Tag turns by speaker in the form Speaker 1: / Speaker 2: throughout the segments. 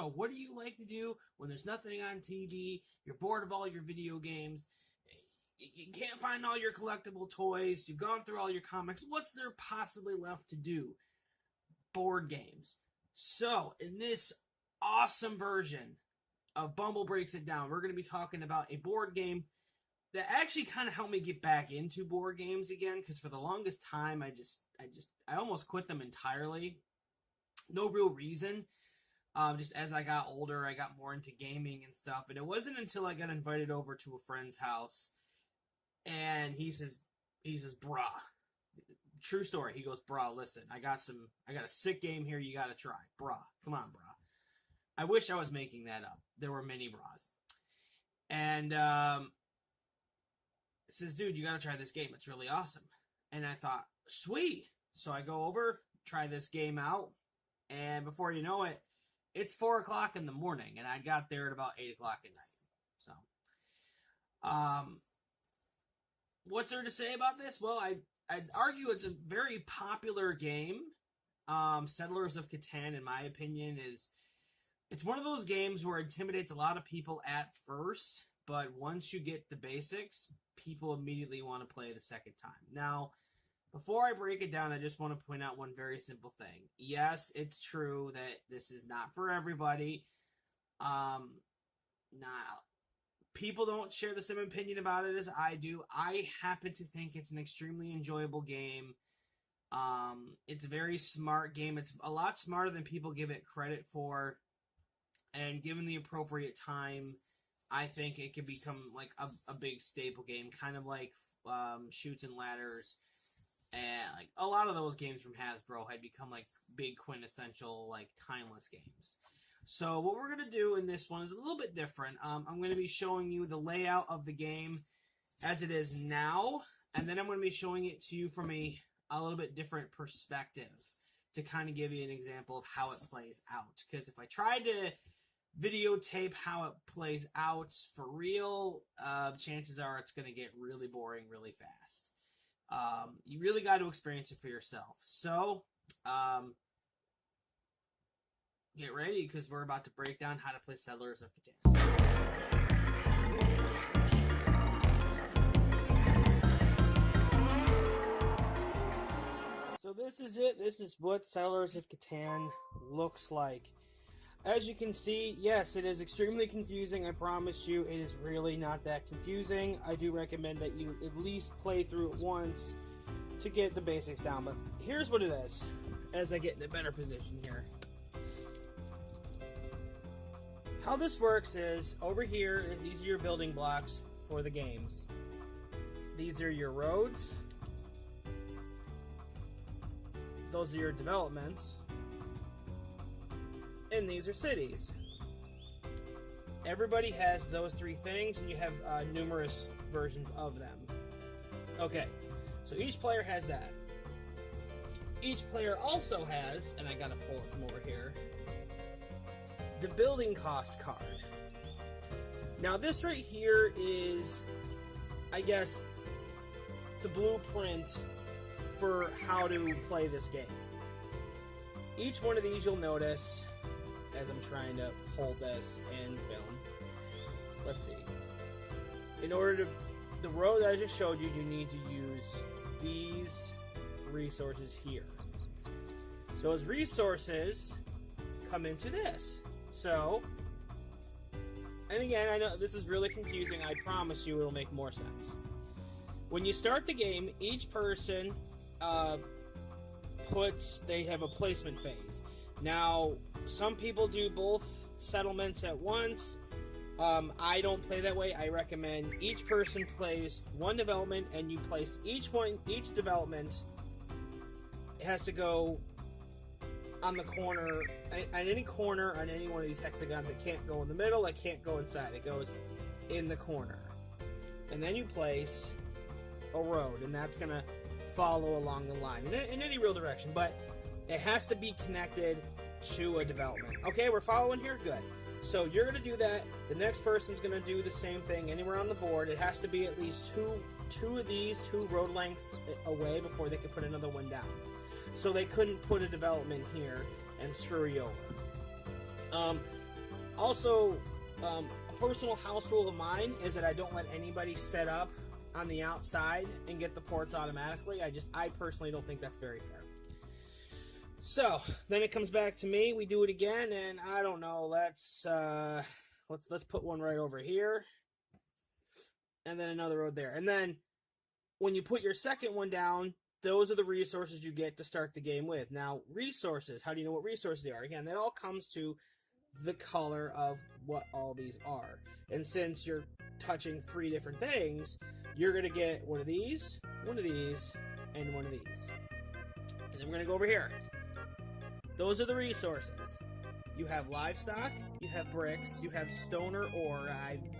Speaker 1: So what do you like to do when there's nothing on TV? You're bored of all your video games. You can't find all your collectible toys. You've gone through all your comics. What's there possibly left to do? Board games. So in this awesome version of Bumble Breaks It Down, we're going to be talking about a board game that actually kind of helped me get back into board games again, because for the longest time I almost quit them entirely. No real reason. Just as I got older, I got more into gaming and stuff, and it wasn't until I got invited over to a friend's house, and he says, "Bruh, true story." He goes, "Bruh, listen, I got a sick game here. You got to try, bruh. Come on, bruh." I wish I was making that up. There were many bras, and says, "Dude, you got to try this game. It's really awesome." And I thought, sweet. So I go over, try this game out, and before you know it, it's 4 o'clock in the morning, and I got there at about 8 o'clock at night. So, what's there to say about this? Well, I'd argue it's a very popular game. Settlers of Catan, in my opinion, it's one of those games where it intimidates a lot of people at first, but once you get the basics, people immediately want to play the second time. Now, before I break it down, I just want to point out one very simple thing. Yes, it's true that this is not for everybody. People don't share the same opinion about it as I do. I happen to think it's an extremely enjoyable game. It's a very smart game. It's a lot smarter than people give it credit for. And given the appropriate time, I think it could become like a big staple game, kind of like Chutes and Ladders. And like a lot of those games from Hasbro had become like big quintessential, like timeless games. So what we're going to do in this one is a little bit different. I'm going to be showing you the layout of the game as it is now, and then I'm going to be showing it to you from a little bit different perspective to kind of give you an example of how it plays out. Because if I tried to videotape how it plays out for real, chances are it's going to get really boring really fast. You really got to experience it for yourself. So, get ready, because we're about to break down how to play Settlers of Catan. So this is it. This is what Settlers of Catan looks like. As you can see, yes, it is extremely confusing. I promise you, it is really not that confusing. I do recommend that you at least play through it once to get the basics down. But here's what it is, as I get in a better position here. How this works is, over here, these are your building blocks for the games. These are your roads. Those are your developments. And these are cities. Everybody has those three things, and you have numerous versions of them. Okay, so each player has that. Each player also has, and I gotta pull it from over here, the building cost card. Now this right here is, I guess, the blueprint for how to play this game. Each one of these you'll notice, as I'm trying to hold this and film. Let's see. In order to, the road that I just showed you, you need to use these resources here. Those resources come into this. So, and again, I know this is really confusing. I promise you it'll make more sense. When you start the game, each person they have a placement phase. Now, some people do both settlements at once. I don't play that way. I recommend each person plays one development, and you place each development. It has to go on the corner, on any corner on any one of these hexagons. It can't go in the middle, it can't go inside, it goes in the corner. And then you place a road, and that's going to follow along the line in any real direction, but it has to be connected to a development. Okay, we're following here? Good. So you're going to do that. The next person's going to do the same thing anywhere on the board. It has to be at least two of these, 2 road lengths away before they can put another one down. So they couldn't put a development here and screw you over. Also, a personal house rule of mine is that I don't let anybody set up on the outside and get the ports automatically. I personally don't think that's very fair. So then it comes back to me. We do it again, and I don't know. Let's put one right over here, and then another road there. And then when you put your second one down, those are the resources you get to start the game with. Now, resources. How do you know what resources they are? Again, that all comes to the color of what all these are. And since you're touching 3 different things, you're going to get one of these, and one of these. And then we're going to go over here. Those are the resources. You have livestock, you have bricks, you have stone or ore.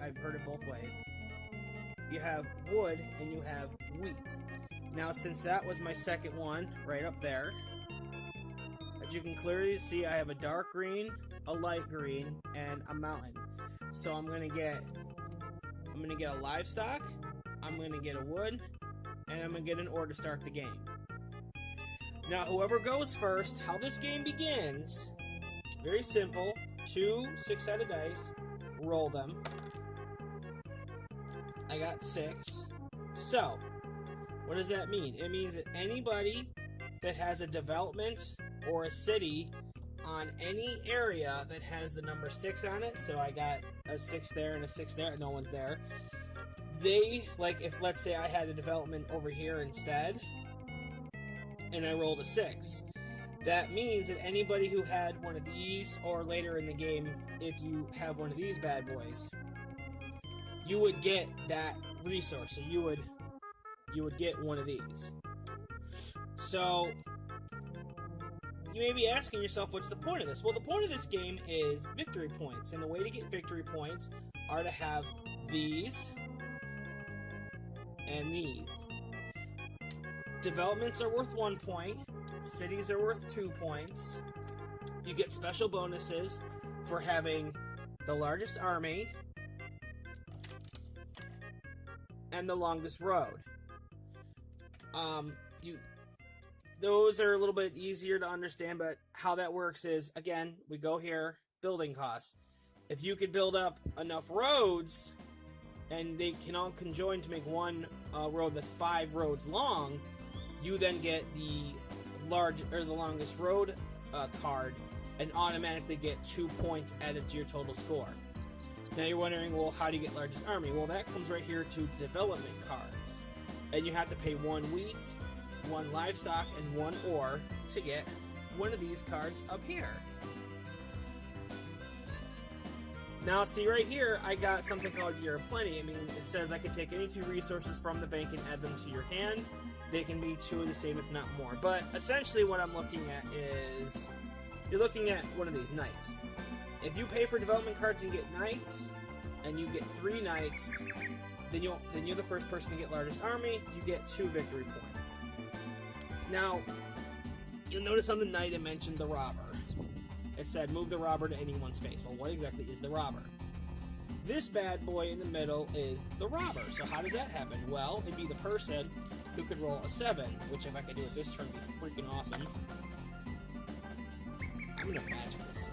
Speaker 1: I've heard it both ways. You have wood, and you have wheat. Now, since that was my second one, right up there, as you can clearly see, I have a dark green, a light green, and a mountain. So I'm gonna get a livestock, I'm gonna get a wood, and I'm gonna get an ore to start the game. Now, whoever goes first, how this game begins, very simple. 2 6-sided dice, roll them. I got 6. So, what does that mean? It means that anybody that has a development or a city on any area that has the number 6 on it, so I got a 6 there and a 6 there, no one's there, if let's say I had a development over here instead, and I rolled a 6, that means that anybody who had one of these, or later in the game, if you have one of these bad boys, you would get that resource. So you would get one of these. So you may be asking yourself, what's the point of this? Well, the point of this game is victory points, and the way to get victory points are to have these and these. Developments are worth 1 point. Cities are worth 2 points. You get special bonuses for having the largest army and the longest road. Those are a little bit easier to understand, but how that works is, again, we go here, building costs. If you could build up enough roads, and they can all conjoin to make one road that's 5 roads long, you then get the longest road card and automatically get 2 points added to your total score. Now you're wondering, well, how do you get largest army? Well, that comes right here to development cards. And you have to pay 1 wheat, 1 livestock, and 1 ore to get one of these cards up here. Now, see right here, I got something called Year of Plenty. I mean, it says I can take any 2 resources from the bank and add them to your hand. They can be 2 of the same, if not more. But essentially what I'm looking at is, you're looking at one of these knights. If you pay for development cards and get knights, and you get 3 knights, then you're the first person to get largest army. You get 2 victory points. Now, you'll notice on the knight it mentioned the robber. It said move the robber to any one space. Well, what exactly is the robber? This bad boy in the middle is the robber. So how does that happen? Well, it'd be the person who could roll a 7, which if I could do it this turn would be freaking awesome. I'm gonna magically say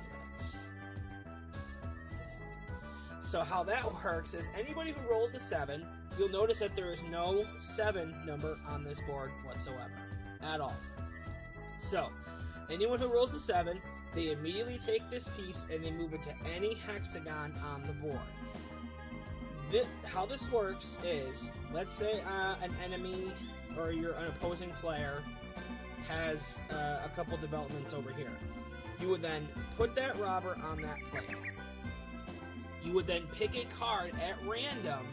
Speaker 1: that. So how that works is anybody who rolls a 7, you'll notice that there is no 7 number on this board whatsoever. At all. So, anyone who rolls a 7, they immediately take this piece and they move it to any hexagon on the board. How this works is, let's say an enemy or an opposing player has a couple developments over here. You would then put that robber on that place. You would then pick a card at random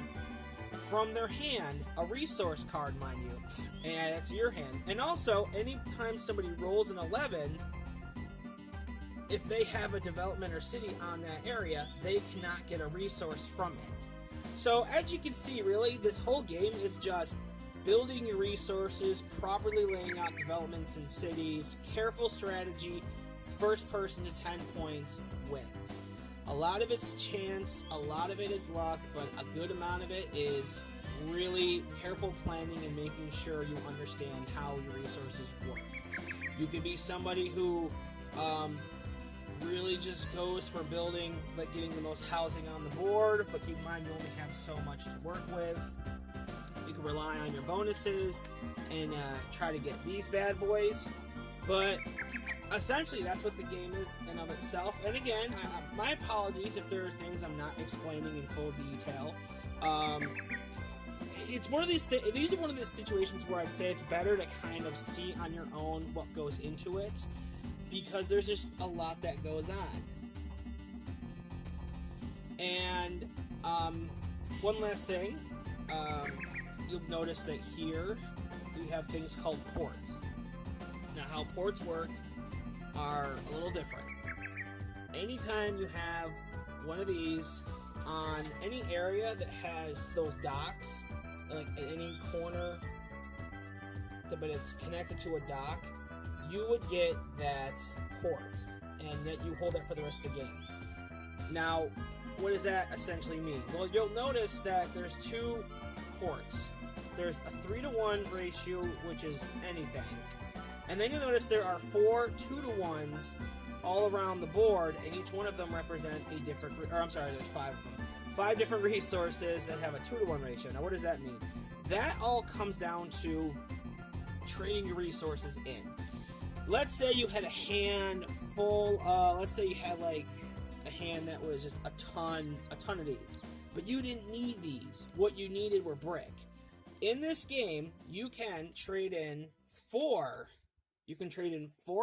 Speaker 1: from their hand, a resource card, mind you, and add it to your hand. And also, anytime somebody rolls an 11, if they have a development or city on that area, they cannot get a resource from it. So, as you can see, really, this whole game is just building your resources, properly laying out developments and cities, careful strategy, first person to 10 points wins. A lot of it's chance, a lot of it is luck, but a good amount of it is really careful planning and making sure you understand how your resources work. You could be somebody who really just goes for building, like getting the most housing on the board, but keep in mind you only have so much to work with. You can rely on your bonuses and try to get these bad boys, but essentially that's what the game is in of itself. And again, my apologies if there are things I'm not explaining in full detail. It's one of these these are one of these situations where I'd say it's better to kind of see on your own what goes into it, because there's just a lot that goes on. And one last thing, you'll notice that here we have things called ports. Now, how ports work are a little different. Anytime you have one of these on any area that has those docks, like at any corner, but it's connected to a dock, you would get that port, and that you hold that for the rest of the game. Now, what does that essentially mean? Well, you'll notice that there's two ports. There's a 3-to-1 ratio, which is anything. And then you'll notice there are 4 2-to-1s all around the board, and each one of them represent a different, or I'm sorry, there's 5 of them. 5 different resources that have a 2-to-1 ratio. Now, what does that mean? That all comes down to trading your resources in. Let's say you had a hand full, let's say you had like a hand that was just a ton of these, but you didn't need these. What you needed were brick. In this game, you can trade in 4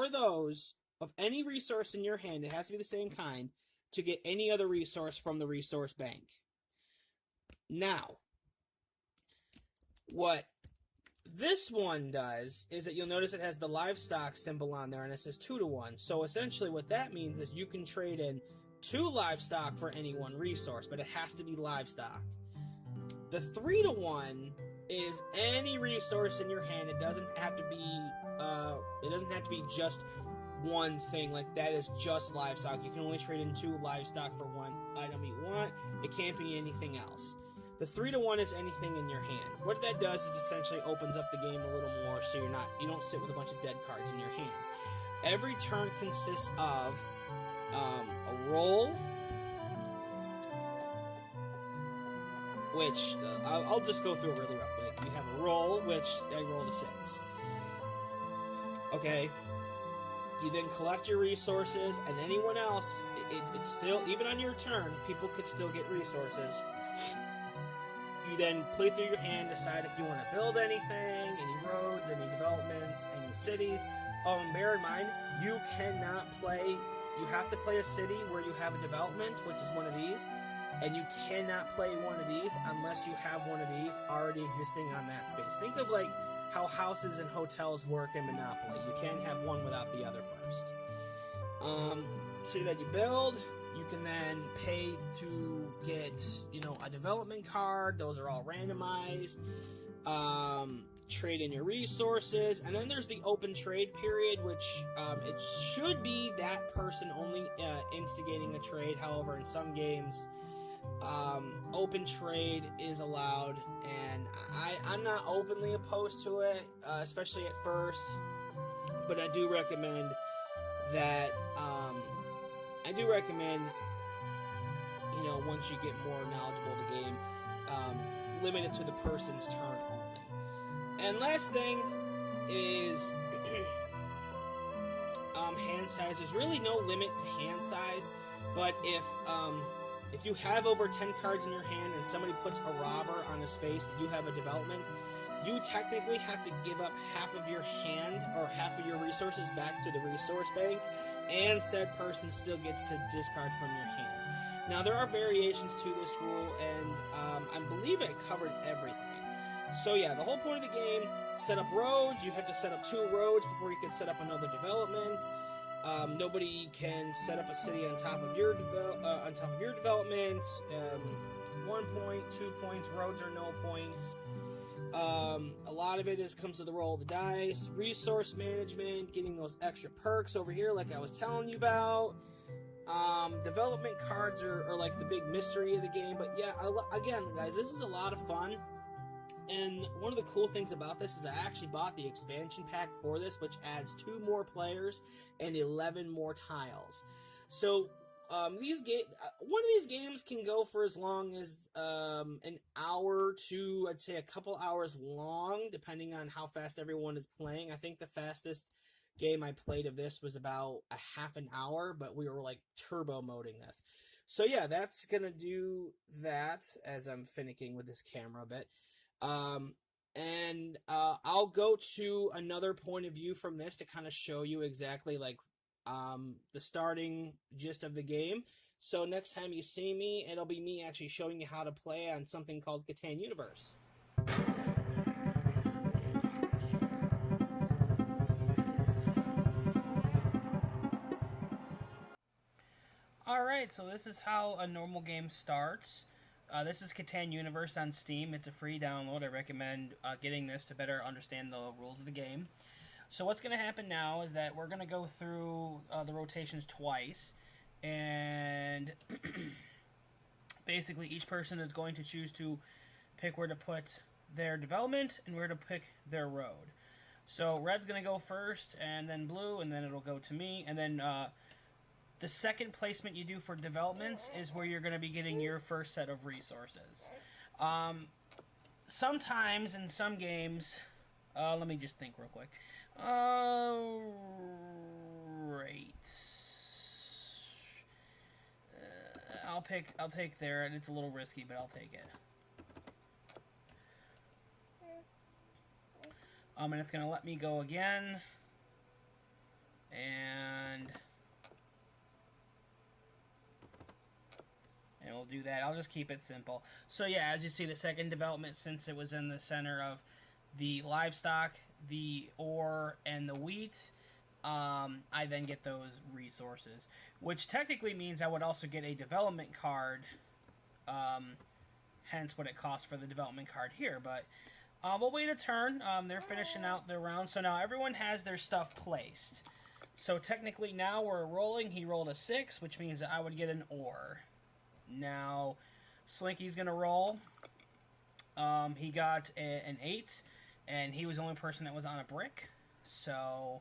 Speaker 1: of those of any resource in your hand. It has to be the same kind to get any other resource from the resource bank. Now, what this one does is that you'll notice it has the livestock symbol on there, and it says 2-to-1. So essentially what that means is you can trade in 2 livestock for any 1 resource, but it has to be livestock. The 3-to-1 is any resource in your hand. It doesn't have to be just one thing, like that is just livestock. You can only trade in 2 livestock for 1 item you want. It can't be anything else. The 3-to-1 is anything in your hand. What that does is essentially opens up the game a little more, so you don't sit with a bunch of dead cards in your hand. Every turn consists of a roll, which I'll just go through it really roughly. You have a roll, which I rolled a 6. Okay. You then collect your resources, and anyone else, it's still, even on your turn, people could still get resources. You then play through your hand, decide if you want to build anything, any roads, any developments, any cities. Oh, and bear in mind, you have to play a city where you have a development, which is one of these, and you cannot play one of these unless you have one of these already existing on that space. Think of like how houses and hotels work in Monopoly. You can't have one without the other first. So that you build, you can then pay to get, a development card. Those are all randomized. Trade in your resources, and then there's the open trade period, which it should be that person only instigating the trade. However, in some games, open trade is allowed, and I'm not openly opposed to it, especially at first, but I do recommend that once you get more knowledgeable of the game, limit it to the person's turn only. And last thing is hand size. There's really no limit to hand size, but if you have over 10 cards in your hand and somebody puts a robber on a space that you have a development, you technically have to give up half of your hand or half of your resources back to the resource bank, and said person still gets to discard from your hand. Now, there are variations to this rule, and I believe it covered everything. So yeah, the whole point of the game, set up roads. You have to set up 2 roads before you can set up another development. Nobody can set up a city on top of your development. 1 point, 2 points. Roads are no points. A lot of it comes to the roll of the dice. Resource management, getting those extra perks over here, like I was telling you about. Development cards are like the big mystery of the game. But yeah, again, guys, this is a lot of fun. And one of the cool things about this is I actually bought the expansion pack for this, which adds 2 more players and 11 more tiles. So one of these games can go for as long as an hour to, I'd say, a couple hours long, depending on how fast everyone is playing. I think the fastest game I played of this was about a half an hour, but we were like turbo moding this. So yeah, that's gonna do that as I'm finicking with this camera a bit. Um, and I'll go to another point of view from this to kind of show you exactly like the starting gist of the game. So next time you see me, it'll be me actually showing you how to play on something called Catan Universe. Alright, so this is how a normal game starts. This is Catan Universe on Steam. It's a free download. I recommend getting this to better understand the rules of the game. So what's going to happen now is that we're going to go through the rotations twice, and basically each person is going to choose to pick where to put their development and where to pick their road. So red's going to go first, and then blue, and then it'll go to me, and then the second placement you do for developments is where you're going to be getting your first set of resources. Sometimes in some games, let me just think real quick. Right. I'll take there, and it's a little risky, but I'll take it. And it's gonna let me go again, and we'll do that. I'll just keep it simple. So yeah, as you see, the second development, since it was in the center of the livestock, the ore, and the wheat, I then get those resources, which technically means I would also get a development card, hence what it costs for the development card here. But we'll wait a turn. They're finishing out their round, so now everyone has their stuff placed. So technically now we're rolling. He rolled a 6, which means that I would get an ore. Now Slinky's gonna roll. He got an 8, and he was the only person that was on a brick, so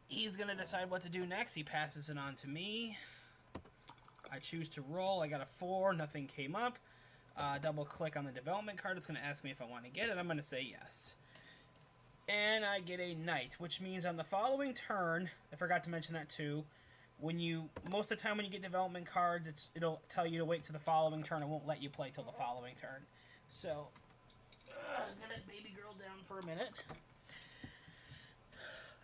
Speaker 1: he's gonna decide what to do next. He passes it on to me. I choose to roll. I got a 4. Nothing came up. Double click on the development card. It's gonna ask me if I want to get it. I'm gonna say yes. And I get a knight, which means on the following turn, I forgot to mention that too, most of the time when you get development cards, it'll tell you to wait till the following turn. It won't let you play till the following turn. So, I'm gonna baby girl down for a minute.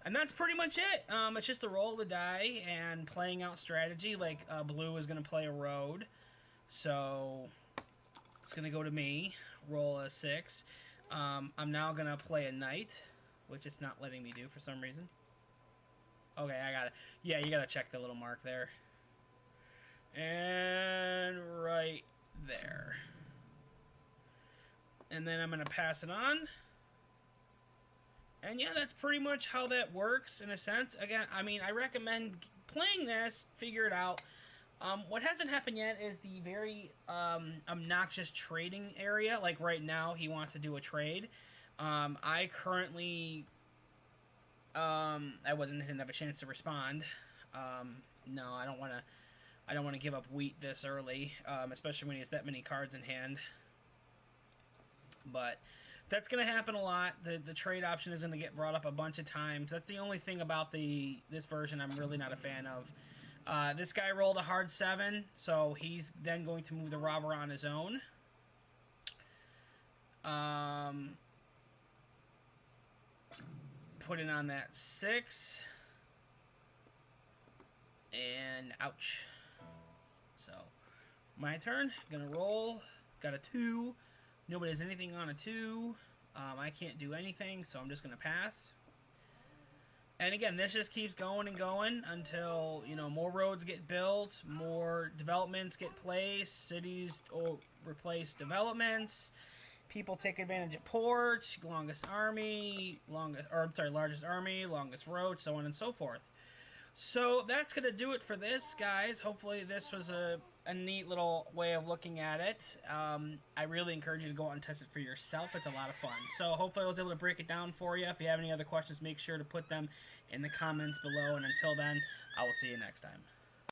Speaker 1: And that's pretty much it. It's just a roll of the die and playing out strategy. Like, blue is gonna play a road. So, it's gonna go to me. Roll a 6. I'm now gonna play a knight, which it's not letting me do for some reason. Okay, I got it. Yeah, you gotta check the little mark there. And right there. And then I'm gonna pass it on. And yeah, that's pretty much how that works in a sense. Again, I mean, I recommend playing this, figure it out. What hasn't happened yet is the very obnoxious trading area. Like right now, he wants to do a trade. I currently... didn't have a chance to respond. No, I don't want to give up wheat this early, especially when he has that many cards in hand. But that's going to happen a lot. The trade option is going to get brought up a bunch of times. That's the only thing about this version I'm really not a fan of. This guy rolled a hard 7, so he's then going to move the robber on his own. Put it on that 6. And ouch. So, my turn. Gonna roll. Got a 2. Nobody has anything on a 2. I can't do anything, so I'm just gonna pass. And again, this just keeps going and going until, more roads get built, more developments get placed, cities replace developments, people take advantage of ports, largest army, longest road, so on and so forth.
Speaker 2: So that's going to do it for this, guys. Hopefully, this was a neat little way of looking at it. I really encourage you to go out and test it for yourself. It's a lot of fun. So, hopefully, I was able to break it down for you. If you have any other questions, make sure to put them in the comments below. And until then, I will see you next time.